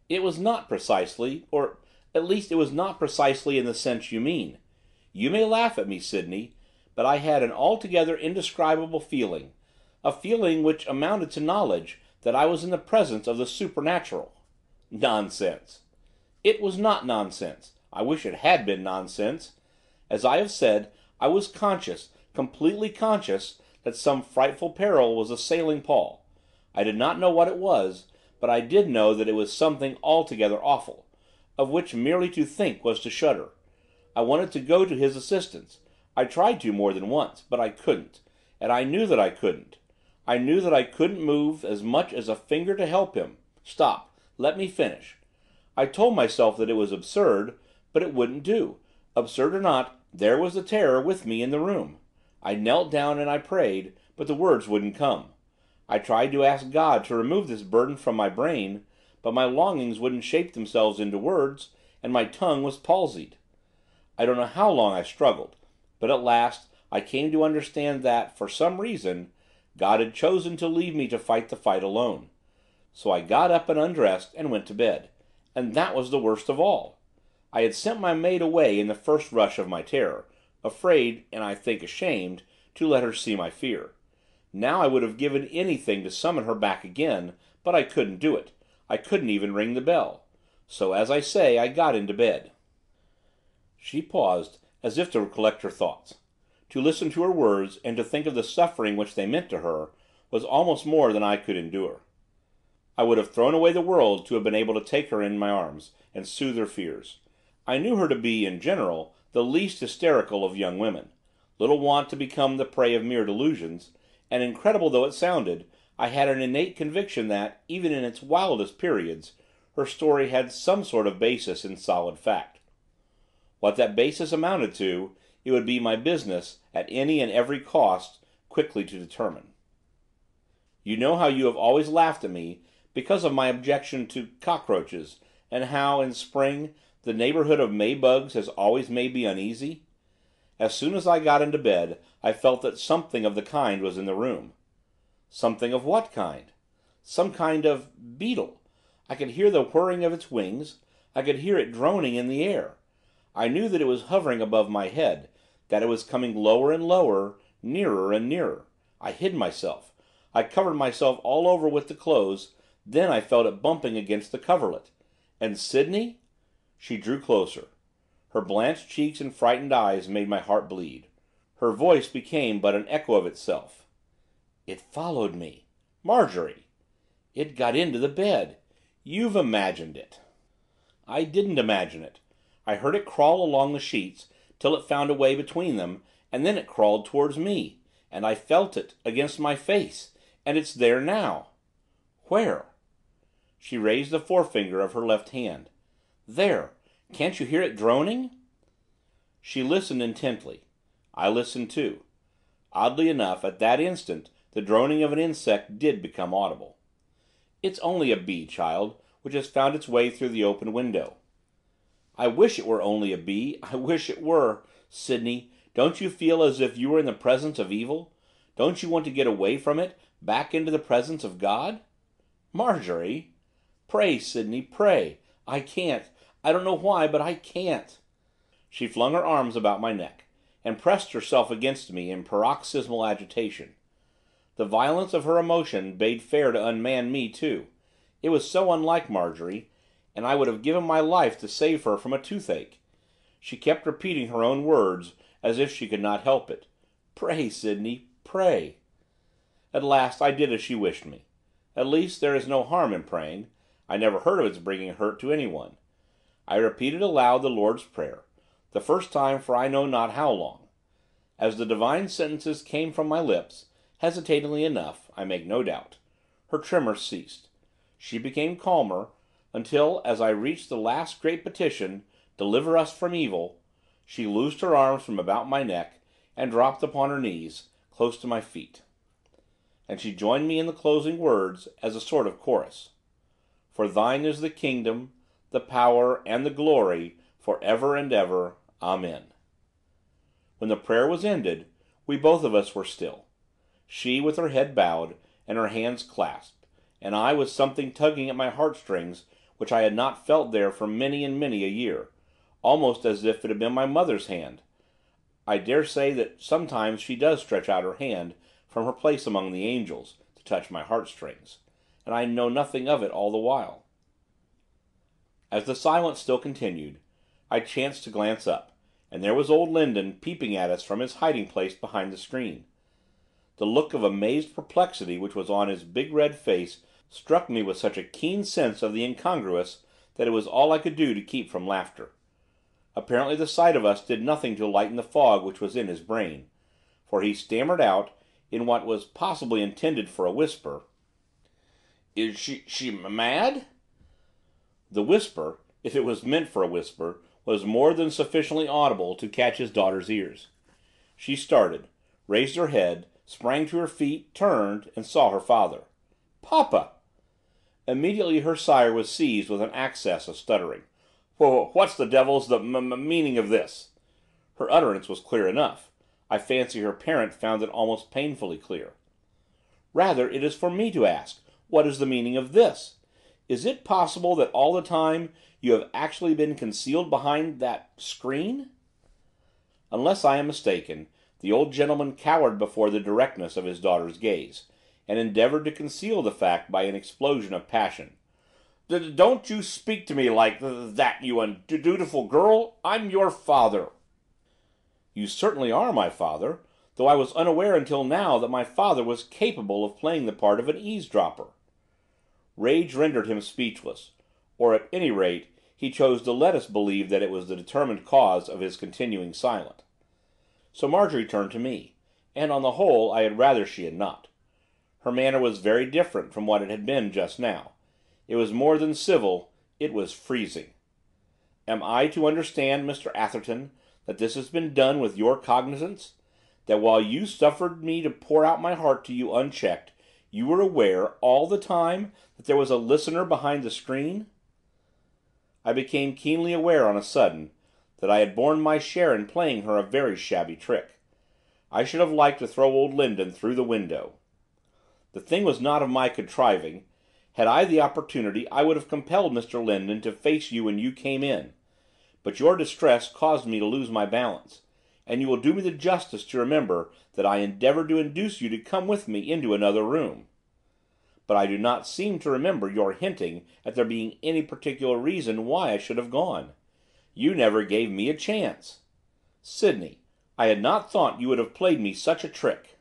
It was not precisely, or at least it was not precisely in the sense you mean. You may laugh at me, Sydney, but I had an altogether indescribable feeling, a feeling which amounted to knowledge that I was in the presence of the supernatural. Nonsense. It was not nonsense. I wish it had been nonsense. As I have said, I was conscious, completely conscious, that some frightful peril was assailing Paul. I did not know what it was, but I did know that it was something altogether awful, of which merely to think was to shudder. I wanted to go to his assistance. I tried to more than once, but I couldn't, and I knew that I couldn't. I knew that I couldn't move as much as a finger to help him. Stop, let me finish. I told myself that it was absurd, but it wouldn't do. Absurd or not, there was the terror with me in the room. I knelt down and I prayed, but the words wouldn't come. I tried to ask God to remove this burden from my brain, but my longings wouldn't shape themselves into words, and my tongue was palsied. I don't know how long I struggled, but at last I came to understand that, for some reason, God had chosen to leave me to fight the fight alone. So I got up and undressed and went to bed, and that was the worst of all. I had sent my maid away in the first rush of my terror, afraid, and I think ashamed, to let her see my fear. Now I would have given anything to summon her back again, but I couldn't do it. I couldn't even ring the bell. So, as I say, I got into bed. She paused, as if to collect her thoughts. To listen to her words, and to think of the suffering which they meant to her, was almost more than I could endure. I would have thrown away the world to have been able to take her in my arms, and soothe her fears. I knew her to be, in general, the least hysterical of young women, little wont to become the prey of mere delusions, and, incredible though it sounded, I had an innate conviction that, even in its wildest periods, her story had some sort of basis in solid fact. What that basis amounted to, it would be my business, at any and every cost, quickly to determine. You know how you have always laughed at me because of my objection to cockroaches, and how, in spring, the neighbourhood of May-bugs has always made me uneasy? As soon as I got into bed, I felt that something of the kind was in the room. Something of what kind? Some kind of beetle. I could hear the whirring of its wings. I could hear it droning in the air. I knew that it was hovering above my head, that it was coming lower and lower, nearer and nearer. I hid myself. I covered myself all over with the clothes. Then I felt it bumping against the coverlet. And Sydney? She drew closer. Her blanched cheeks and frightened eyes made my heart bleed. Her voice became but an echo of itself. It followed me. Marjorie! It got into the bed. You've imagined it. I didn't imagine it. I heard it crawl along the sheets till it found a way between them, and then it crawled towards me, and I felt it against my face, and it's there now. Where? She raised the forefinger of her left hand. There! Can't you hear it droning? She listened intently. I listened too. Oddly enough, at that instant, the droning of an insect did become audible. It's only a bee, child, which has found its way through the open window. I wish it were only a bee. I wish it were. Sydney, don't you feel as if you were in the presence of evil? Don't you want to get away from it, back into the presence of God? Marjorie! Pray, Sydney, pray. I can't. I don't know why, but I can't. She flung her arms about my neck, and pressed herself against me in paroxysmal agitation. The violence of her emotion bade fair to unman me too. It was so unlike Marjorie, and I would have given my life to save her from a toothache. She kept repeating her own words, as if she could not help it. Pray, Sydney, pray. At last I did as she wished me. At least there is no harm in praying. I never heard of its bringing hurt to anyone. I repeated aloud the Lord's Prayer, the first time for I know not how long. As the divine sentences came from my lips, hesitatingly enough, I make no doubt, her tremor ceased. She became calmer, until, as I reached the last great petition, deliver us from evil, she loosed her arms from about my neck, and dropped upon her knees, close to my feet. And she joined me in the closing words, as a sort of chorus. For thine is the kingdom, the power, and the glory, for ever and ever. Amen. When the prayer was ended, we both of us were still. She with her head bowed, and her hands clasped, and I with something tugging at my heartstrings, which I had not felt there for many and many a year, almost as if it had been my mother's hand. I dare say that sometimes she does stretch out her hand from her place among the angels to touch my heartstrings, and I know nothing of it all the while. As the silence still continued, I chanced to glance up, and there was old Lindon peeping at us from his hiding place behind the screen. The look of amazed perplexity which was on his big red face struck me with such a keen sense of the incongruous that it was all I could do to keep from laughter. Apparently the sight of us did nothing to lighten the fog which was in his brain, for he stammered out, in what was possibly intended for a whisper, "Is she mad?" The whisper, if it was meant for a whisper, was more than sufficiently audible to catch his daughter's ears. She started, raised her head, sprang to her feet, turned, and saw her father. "Papa!" Immediately her sire was seized with an access of stuttering. "What's the devil's the meaning of this?" Her utterance was clear enough. I fancy her parent found it almost painfully clear. "Rather, it is for me to ask, what is the meaning of this? Is it possible that all the time you have actually been concealed behind that screen?" Unless I am mistaken, the old gentleman cowered before the directness of his daughter's gaze, and endeavoured to conceal the fact by an explosion of passion. "Don't you speak to me like that, you undutiful girl! I'm your father!" "You certainly are my father, though I was unaware until now that my father was capable of playing the part of an eavesdropper." Rage rendered him speechless, or, at any rate, he chose to let us believe that it was the determined cause of his continuing silent. So Marjorie turned to me, and on the whole I had rather she had not. Her manner was very different from what it had been just now. It was more than civil, it was freezing. "Am I to understand, Mr. Atherton, that this has been done with your cognizance? That while you suffered me to pour out my heart to you unchecked, you were aware, all the time, that there was a listener behind the screen?" I became keenly aware, on a sudden, that I had borne my share in playing her a very shabby trick. I should have liked to throw old Lindon through the window. The thing was not of my contriving. Had I the opportunity I would have compelled Mr. Lindon to face you when you came in, but your distress caused me to lose my balance, and you will do me the justice to remember that I endeavoured to induce you to come with me into another room. But I do not seem to remember your hinting at there being any particular reason why I should have gone. You never gave me a chance. Sydney, I had not thought you would have played me such a trick."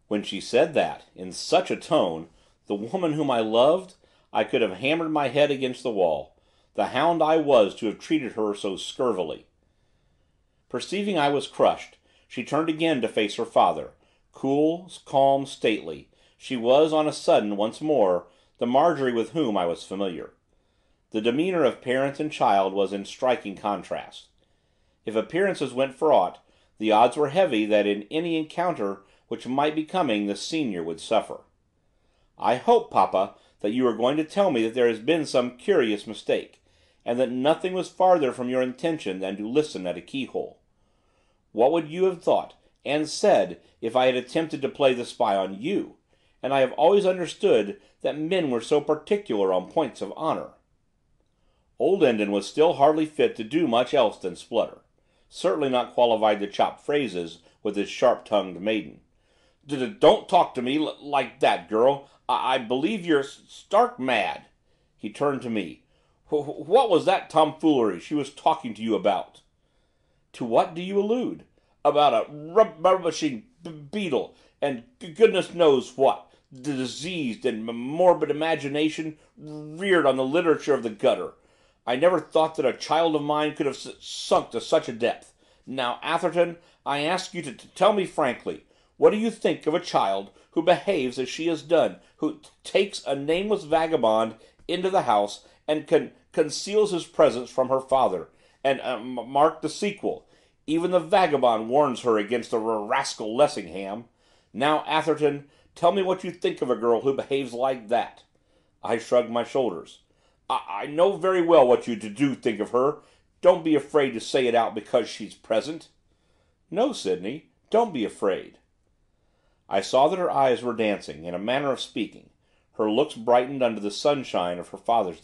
When she said that, in such a tone, the woman whom I loved, I could have hammered my head against the wall. The hound I was to have treated her so scurvily. Perceiving I was crushed, she turned again to face her father, cool, calm, stately. She was, on a sudden, once more, the Marjorie with whom I was familiar. The demeanour of parent and child was in striking contrast. If appearances went for aught, the odds were heavy that in any encounter which might be coming the senior would suffer. "I hope, papa, that you are going to tell me that there has been some curious mistake, and that nothing was farther from your intention than to listen at a keyhole. What would you have thought and said if I had attempted to play the spy on you? And I have always understood that men were so particular on points of honour." Old Lindon was still hardly fit to do much else than splutter, certainly not qualified to chop phrases with his sharp-tongued maiden. "Don't talk to me like that, girl. I believe you're stark mad." He turned to me. "What was that tomfoolery she was talking to you about?" "To what do you allude?" "About a rubbishing beetle, and goodness knows what, diseased and morbid imagination reared on the literature of the gutter. I never thought that a child of mine could have sunk to such a depth. Now, Atherton, I ask you to tell me frankly, what do you think of a child who behaves as she has done, who takes a nameless vagabond into the house and conceals his presence from her father, and mark the sequel, even the vagabond warns her against the rascal Lessingham. Now, Atherton, tell me what you think of a girl who behaves like that." I shrugged my shoulders. I know very well what you do think of her. Don't be afraid to say it out because she's present." "No, Sydney, don't be afraid." I saw that her eyes were dancing, in a manner of speaking; her looks brightened under the sunshine of her father's